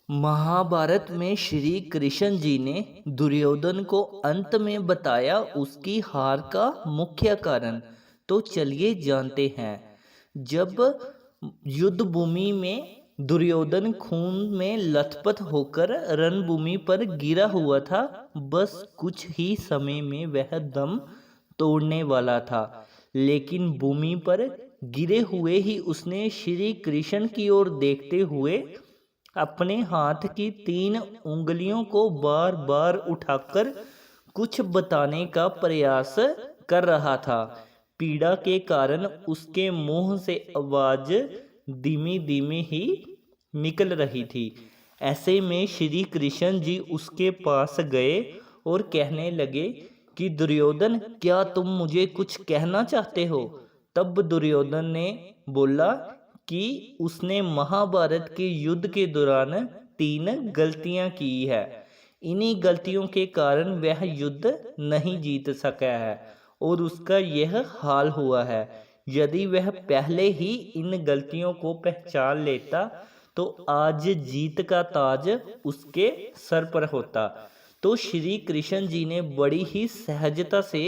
महाभारत में श्री कृष्ण जी ने दुर्योधन को अंत में बताया उसकी हार का मुख्य कारण। तो चलिए जानते हैं। जब युद्ध भूमि में दुर्योधन खून में लथपथ होकर रणभूमि पर गिरा हुआ था, बस कुछ ही समय में वह दम तोड़ने वाला था, लेकिन भूमि पर गिरे हुए ही उसने श्री कृष्ण की ओर देखते हुए अपने हाथ की 3 उंगलियों को बार बार उठाकर कुछ बताने का प्रयास कर रहा था। पीड़ा के कारण उसके मुंह से आवाज धीमी धीमी ही निकल रही थी। ऐसे में श्री कृष्ण जी उसके पास गए और कहने लगे कि दुर्योधन, क्या तुम मुझे कुछ कहना चाहते हो? तब दुर्योधन ने बोला कि उसने महाभारत के युद्ध के दौरान 3 गलतियां की है। इन्हीं गलतियों के कारण वह युद्ध नहीं जीत सका है और उसका यह हाल हुआ है। यदि वह पहले ही इन गलतियों को पहचान लेता तो आज जीत का ताज उसके सर पर होता। तो श्री कृष्ण जी ने बड़ी ही सहजता से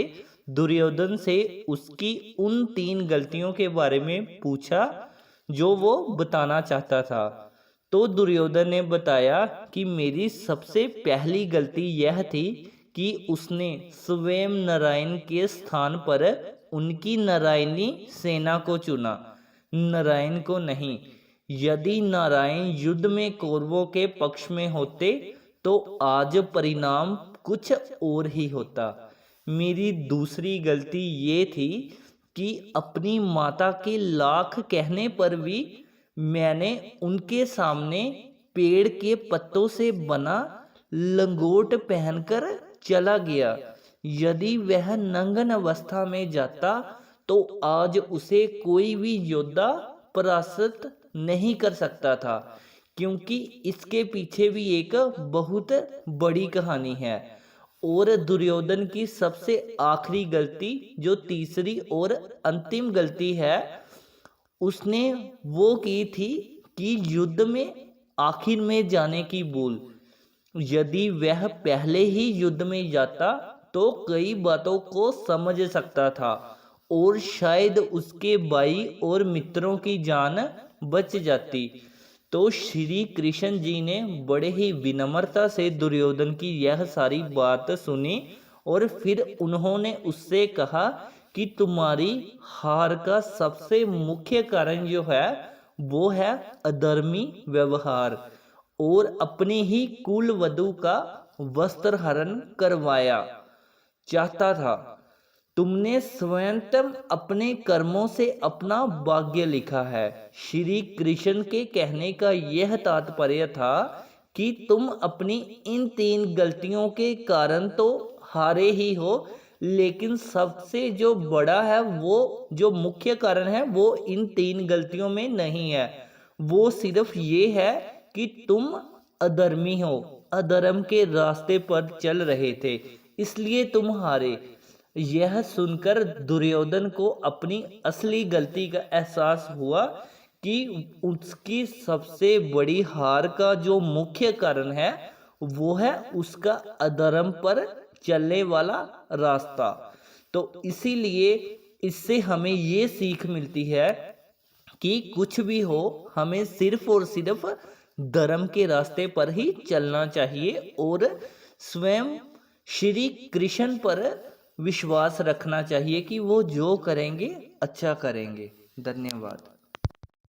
दुर्योधन से उसकी उन 3 गलतियों के बारे में पूछा जो वो बताना चाहता था। तो दुर्योधन ने बताया कि मेरी सबसे पहली गलती यह थी कि उसने स्वयं नारायण के स्थान पर उनकी नारायणी सेना को चुना, नारायण को नहीं। यदि नारायण युद्ध में कौरवों के पक्ष में होते तो आज परिणाम कुछ और ही होता। मेरी दूसरी गलती ये थी कि अपनी माता के लाख कहने पर भी मैंने उनके सामने पेड़ के पत्तों से बना लंगोट पहनकर चला गया। यदि वह नंगन अवस्था में जाता तो आज उसे कोई भी योद्धा परास्त नहीं कर सकता था, क्योंकि इसके पीछे भी एक बहुत बड़ी कहानी है। और दुर्योधन की सबसे आखिरी गलती, जो तीसरी और अंतिम गलती है, उसने वो की थी कि युद्ध में आखिर में जाने की भूल। यदि वह पहले ही युद्ध में जाता तो कई बातों को समझ सकता था और शायद उसके भाई और मित्रों की जान बच जाती। तो श्री कृष्ण जी ने बड़े ही विनम्रता से दुर्योधन की यह सारी बात सुनी और फिर उन्होंने उससे कहा कि तुम्हारी हार का सबसे मुख्य कारण जो है वो है अधर्मी व्यवहार और अपनी ही कुल वधू का वस्त्र हरण करवाया चाहता था। तुमने स्वयं अपने कर्मों से अपना भाग्य लिखा है। श्री कृष्ण के कहने का यह तात्पर्य था कि तुम अपनी इन 3 गलतियों के कारण तो हारे ही हो, लेकिन सबसे जो बड़ा है, वो जो मुख्य कारण है, वो इन 3 गलतियों में नहीं है। वो सिर्फ ये है कि तुम अधर्मी हो, अधर्म के रास्ते पर चल रहे थे, इसलिए तुम हारे। यह सुनकर दुर्योधन को अपनी असली गलती का एहसास हुआ कि उसकी सबसे बड़ी हार का जो मुख्य कारण है वो है उसका अधर्म पर चलने वाला रास्ता। तो इसीलिए इससे हमें ये सीख मिलती है कि कुछ भी हो, हमें सिर्फ और सिर्फ धर्म के रास्ते पर ही चलना चाहिए और स्वयं श्री कृष्ण पर विश्वास रखना चाहिए कि वो जो करेंगे अच्छा करेंगे। धन्यवाद।